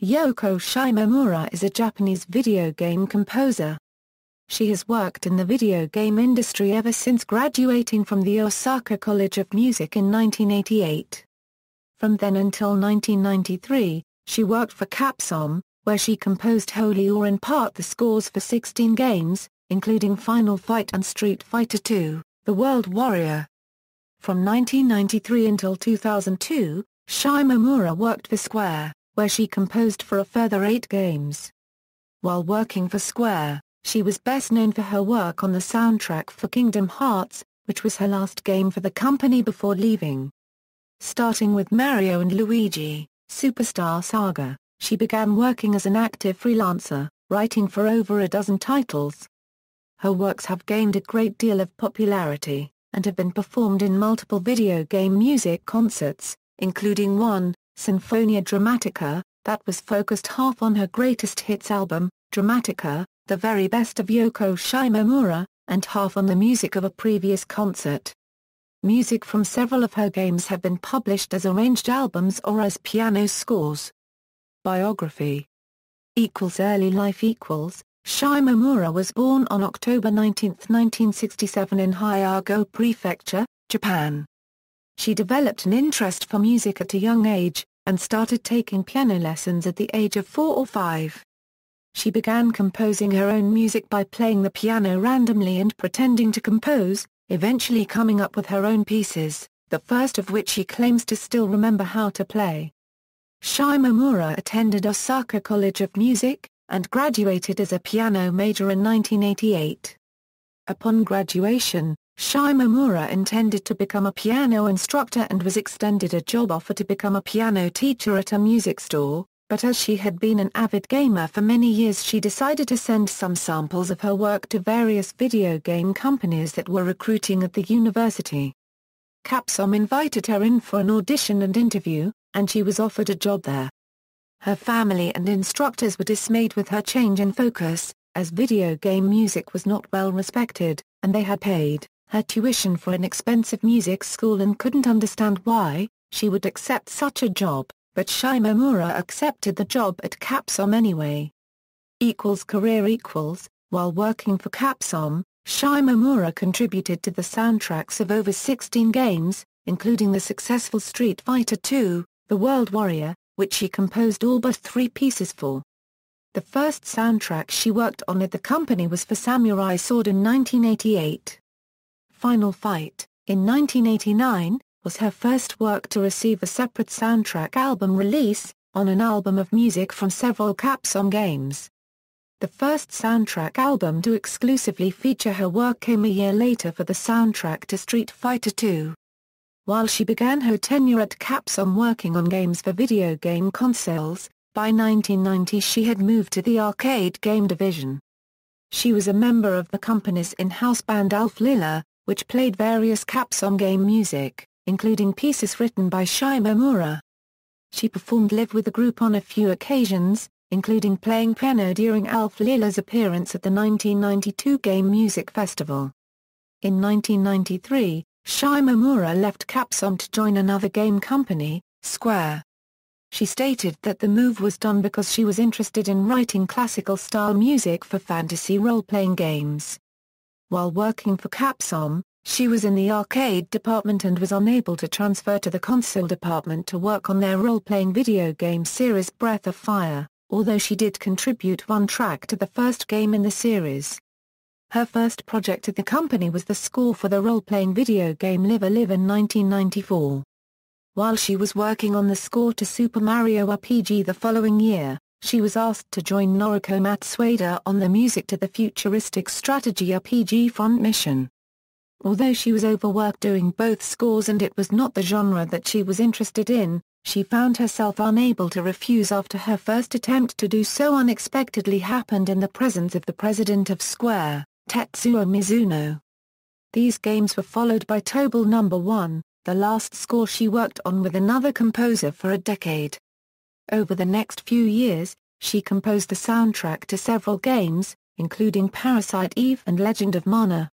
Yoko Shimomura is a Japanese video game composer. She has worked in the video game industry ever since graduating from the Osaka College of Music in 1988. From then until 1993, she worked for Capcom, where she composed wholly or in part the scores for 16 games, including Final Fight and Street Fighter II: The World Warrior. From 1993 until 2002, Shimomura worked for Square, where she composed for a further 8 games. While working for Square, she was best known for her work on the soundtrack for Kingdom Hearts, which was her last game for the company before leaving. Starting with Mario and Luigi, Superstar Saga, she began working as an active freelancer, writing for over a dozen titles. Her works have gained a great deal of popularity, and have been performed in multiple video game music concerts, including one, Sinfonia Dramatica, that was focused half on her greatest hits album, Dramatica, the very best of Yoko Shimomura, and half on the music of a previous concert. Music from several of her games have been published as arranged albums or as piano scores. Biography. Early life. Shimomura was born on October 19, 1967 in Hyogo Prefecture, Japan. She developed an interest for music at a young age, and started taking piano lessons at the age of 4 or 5. She began composing her own music by playing the piano randomly and pretending to compose, eventually coming up with her own pieces, the first of which she claims to still remember how to play. Shimomura attended Osaka College of Music, and graduated as a piano major in 1988. Upon graduation, Shimomura intended to become a piano instructor and was extended a job offer to become a piano teacher at a music store, but as she had been an avid gamer for many years, she decided to send some samples of her work to various video game companies that were recruiting at the university. Capcom invited her in for an audition and interview, and she was offered a job there. Her family and instructors were dismayed with her change in focus, as video game music was not well respected, and they had paid her tuition for an expensive music school and couldn't understand why she would accept such a job. But Shimomura accepted the job at Capcom anyway. Career. While working for Capcom, Shimomura contributed to the soundtracks of over 16 games, including the successful Street Fighter II: The World Warrior, which she composed all but 3 pieces for. The first soundtrack she worked on at the company was for Samurai Sword in 1988. Final Fight, in 1989, was her first work to receive a separate soundtrack album release, on an album of music from several Capcom games. The first soundtrack album to exclusively feature her work came a year later for the soundtrack to Street Fighter II. While she began her tenure at Capcom working on games for video game consoles, by 1990 she had moved to the arcade game division. She was a member of the company's in-house band Alf Lila, which played various Capcom game music, including pieces written by Shimomura. She performed live with the group on a few occasions, including playing piano during Alf Lila's appearance at the 1992 Game Music Festival. In 1993, Shimomura left Capcom to join another game company, Square. She stated that the move was done because she was interested in writing classical-style music for fantasy role-playing games. While working for Capcom, she was in the arcade department and was unable to transfer to the console department to work on their role-playing video game series Breath of Fire, although she did contribute one track to the first game in the series. Her first project at the company was the score for the role-playing video game Live Alive in 1994. While she was working on the score to Super Mario RPG the following year, she was asked to join Noriko Matsueda on the music to the futuristic strategy RPG Front Mission. Although she was overworked doing both scores and it was not the genre that she was interested in, she found herself unable to refuse after her first attempt to do so unexpectedly happened in the presence of the president of Square, Tetsuo Mizuno. These games were followed by Tobal No. 1, the last score she worked on with another composer for a decade. Over the next few years, she composed the soundtrack to several games, including Parasite Eve and Legend of Mana.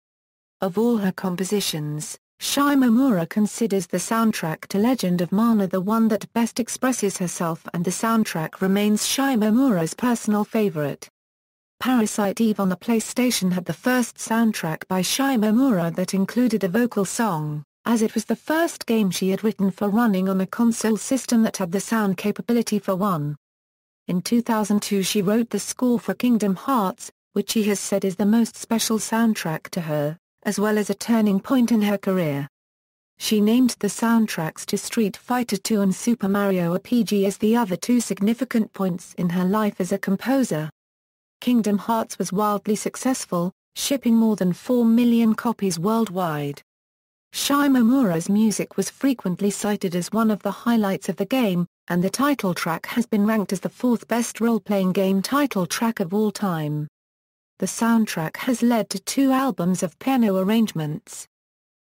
Of all her compositions, Shimomura considers the soundtrack to Legend of Mana the one that best expresses herself, and the soundtrack remains Shimomura's personal favorite. Parasite Eve on the PlayStation had the first soundtrack by Shimomura that included a vocal song, as it was the first game she had written for running on a console system that had the sound capability for one. In 2002 she wrote the score for Kingdom Hearts, which she has said is the most special soundtrack to her, as well as a turning point in her career. She named the soundtracks to Street Fighter II and Super Mario RPG as the other two significant points in her life as a composer. Kingdom Hearts was wildly successful, shipping more than 4 million copies worldwide. Shimomura's music was frequently cited as one of the highlights of the game, and the title track has been ranked as the fourth best role-playing game title track of all time. The soundtrack has led to 2 albums of piano arrangements.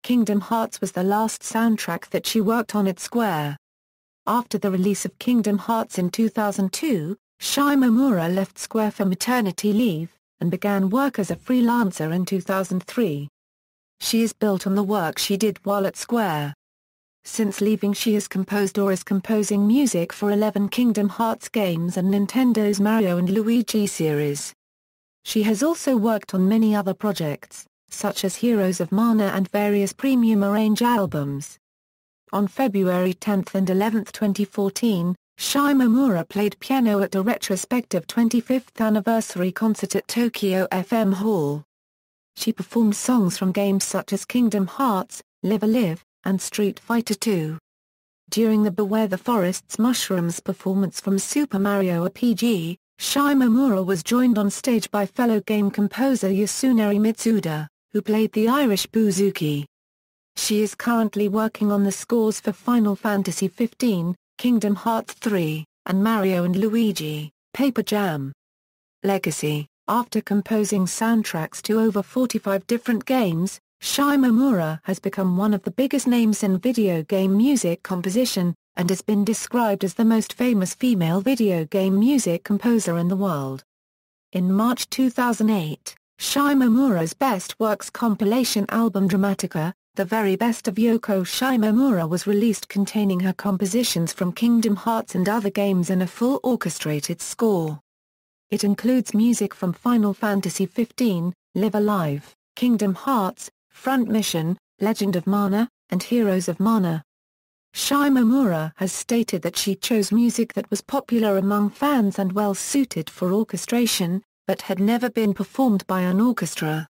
Kingdom Hearts was the last soundtrack that she worked on at Square. After the release of Kingdom Hearts in 2002, Shimomura left Square for maternity leave, and began work as a freelancer in 2003. She is built on the work she did while at Square. Since leaving she has composed or is composing music for 11 Kingdom Hearts games and Nintendo's Mario and Luigi series. She has also worked on many other projects, such as Heroes of Mana and various premium arrange albums. On February 10 and 11, 2014, Shimomura played piano at a retrospective 25th anniversary concert at Tokyo FM Hall. She performed songs from games such as Kingdom Hearts, Live Alive, and Street Fighter II. During the Beware the Forest's Mushrooms performance from Super Mario RPG, Shimomura was joined on stage by fellow game composer Yasunari Mitsuda, who played the Irish bouzouki. She is currently working on the scores for Final Fantasy XV, Kingdom Hearts 3, and Mario and Luigi, Paper Jam. Legacy. After composing soundtracks to over 45 different games, Shimomura has become one of the biggest names in video game music composition, and has been described as the most famous female video game music composer in the world. In March 2008, Shimomura's Best Works compilation album Dramatica, The Very Best of Yoko Shimomura, was released, containing her compositions from Kingdom Hearts and other games in a full orchestrated score. It includes music from Final Fantasy XV, Live Alive, Kingdom Hearts, Front Mission, Legend of Mana, and Heroes of Mana. Shimomura has stated that she chose music that was popular among fans and well suited for orchestration, but had never been performed by an orchestra.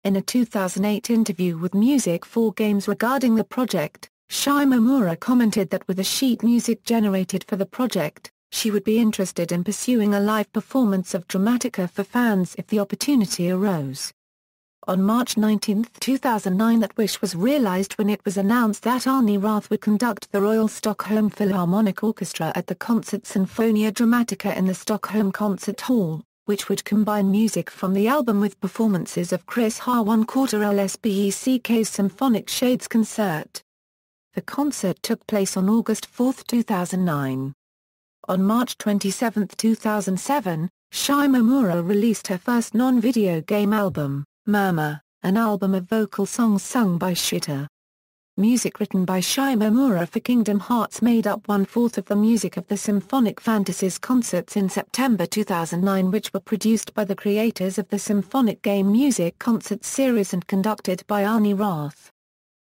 In a 2008 interview with Music for Games regarding the project, Shimomura commented that with the sheet music generated for the project, she would be interested in pursuing a live performance of Dramatica for fans if the opportunity arose. On March 19, 2009, that wish was realized when it was announced that Arnie Roth would conduct the Royal Stockholm Philharmonic Orchestra at the Concert Sinfonia Dramatica in the Stockholm Concert Hall, which would combine music from the album with performances of Chris H1/4 LSBECK's Symphonic Shades Concert. The concert took place on August 4, 2009. On March 27, 2007, Shimomura released her first non-video game album, Murmur, an album of vocal songs sung by Shita. Music written by Shimomura for Kingdom Hearts made up 1/4 of the music of the Symphonic Fantasies concerts in September 2009, which were produced by the creators of the Symphonic Game Music Concert series and conducted by Arnie Roth.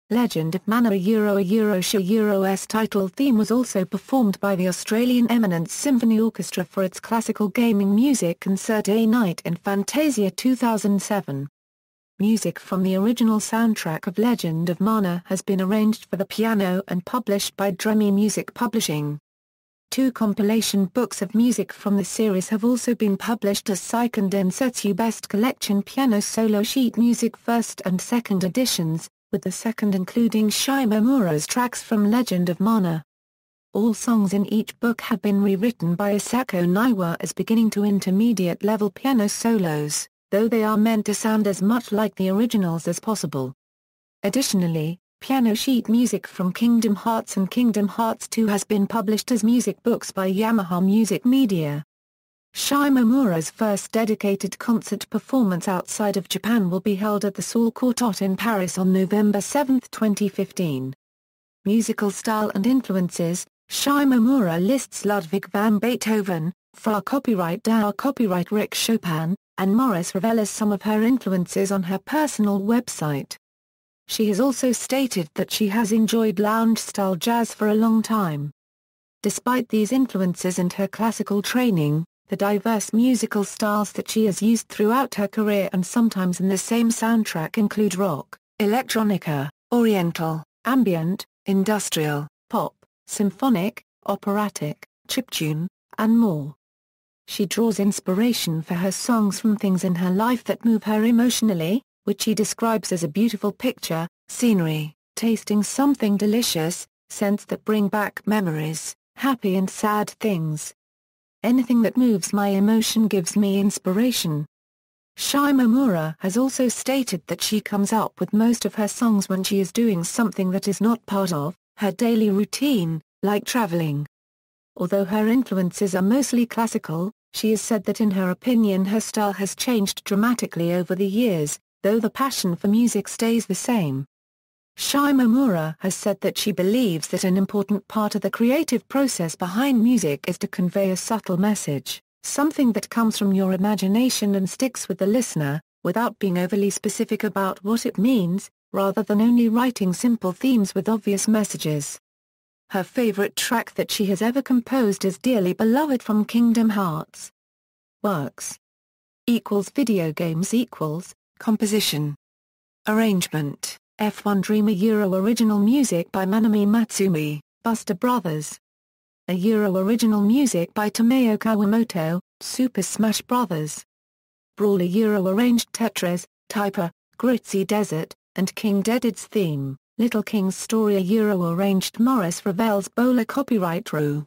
Legend of Mana a Euro's title theme was also performed by the Australian Eminence Symphony Orchestra for its classical gaming music concert A Night in Fantasia 2007. Music from the original soundtrack of Legend of Mana has been arranged for the piano and published by Dremi Music Publishing. 2 compilation books of music from the series have also been published as Seiken Densetsu Best Collection Piano Solo Sheet Music First and Second editions, with the second including Shimomura's tracks from Legend of Mana. All songs in each book have been rewritten by Asako Niwa as beginning to intermediate level piano solos, though they are meant to sound as much like the originals as possible. Additionally, piano sheet music from Kingdom Hearts and Kingdom Hearts 2 has been published as music books by Yamaha Music Media. Shimomura's first dedicated concert performance outside of Japan will be held at the Salle Quartot in Paris on November 7, 2015. Musical style and influences. Shimomura lists Ludwig van Beethoven, Fra copyright Dow copyright Rick Chopin, and Maurice Ravel as some of her influences on her personal website. She has also stated that she has enjoyed lounge-style jazz for a long time. Despite these influences and her classical training, the diverse musical styles that she has used throughout her career and sometimes in the same soundtrack include rock, electronica, oriental, ambient, industrial, pop, symphonic, operatic, chiptune, and more. She draws inspiration for her songs from things in her life that move her emotionally, which she describes as a beautiful picture, scenery, tasting something delicious, scents that bring back memories, happy and sad things. Anything that moves my emotion gives me inspiration. Shimomura has also stated that she comes up with most of her songs when she is doing something that is not part of her daily routine, like traveling. Although her influences are mostly classical, she has said that in her opinion her style has changed dramatically over the years, though the passion for music stays the same. Shimomura has said that she believes that an important part of the creative process behind music is to convey a subtle message, something that comes from your imagination and sticks with the listener, without being overly specific about what it means, rather than only writing simple themes with obvious messages. Her favorite track that she has ever composed is Dearly Beloved from Kingdom Hearts. Works. Video games Composition. Arrangement, F1 Dreamer Original music by Manami Matsui, Buster Brothers. Original music by Tomoyo Kawamoto, Super Smash Bros. Brawler arranged Tetris, Typer, Gritzy Desert, and King Deddede's theme, Little King's Story arranged Maurice Ravel's Bowler copyright Ru.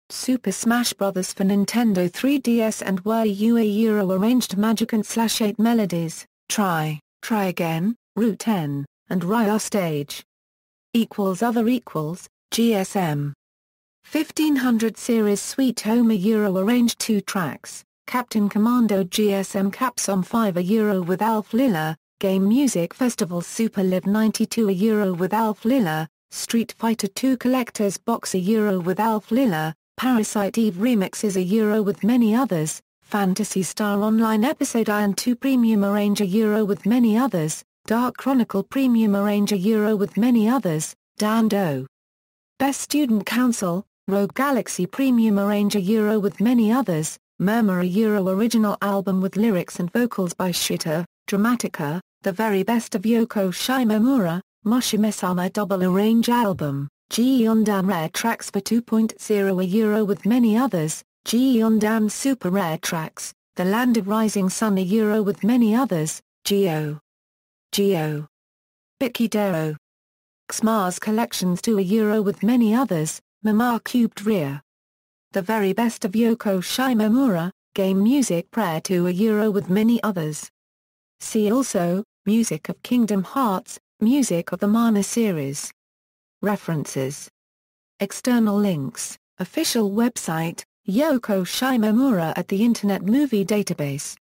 Super Smash Bros. For Nintendo 3DS and Wii U arranged Magic and Slash 8 Melodies, Try Again, Route 10, and Raya Stage. Other GSM. 1500 series Sweet Home arranged 2 tracks, Captain Commando GSM Capcom 5 with Alf Lilla, Game Music Festival Super Live 92 with Alf Lilla, Street Fighter 2 Collector's Box with Alf Lilla, Parasite Eve remixes with many others, Phantasy Star Online Episode Iron 2 Premium Arranger with many others, Dark Chronicle Premium Arranger with many others, Dan Doe. Best Student Council, Rogue Galaxy Premium Arranger with many others, Murmur original album with lyrics and vocals by Shita, Dramatica, The Very Best of Yoko Shimomura, Moshimesama Double Arrange album, Geondam Rare Tracks for 2.0 with many others, Geondam Super Rare Tracks, The Land of Rising Sun with many others, Geo. Bikidero. Xmars Collections 2 with many others, Mama Cubed Rear. The Very Best of Yoko Shimomura, Game Music Prayer 2 with many others. See also, Music of Kingdom Hearts, Music of the Mana series. References. External links, official website, Yoko Shimomura at the Internet Movie Database.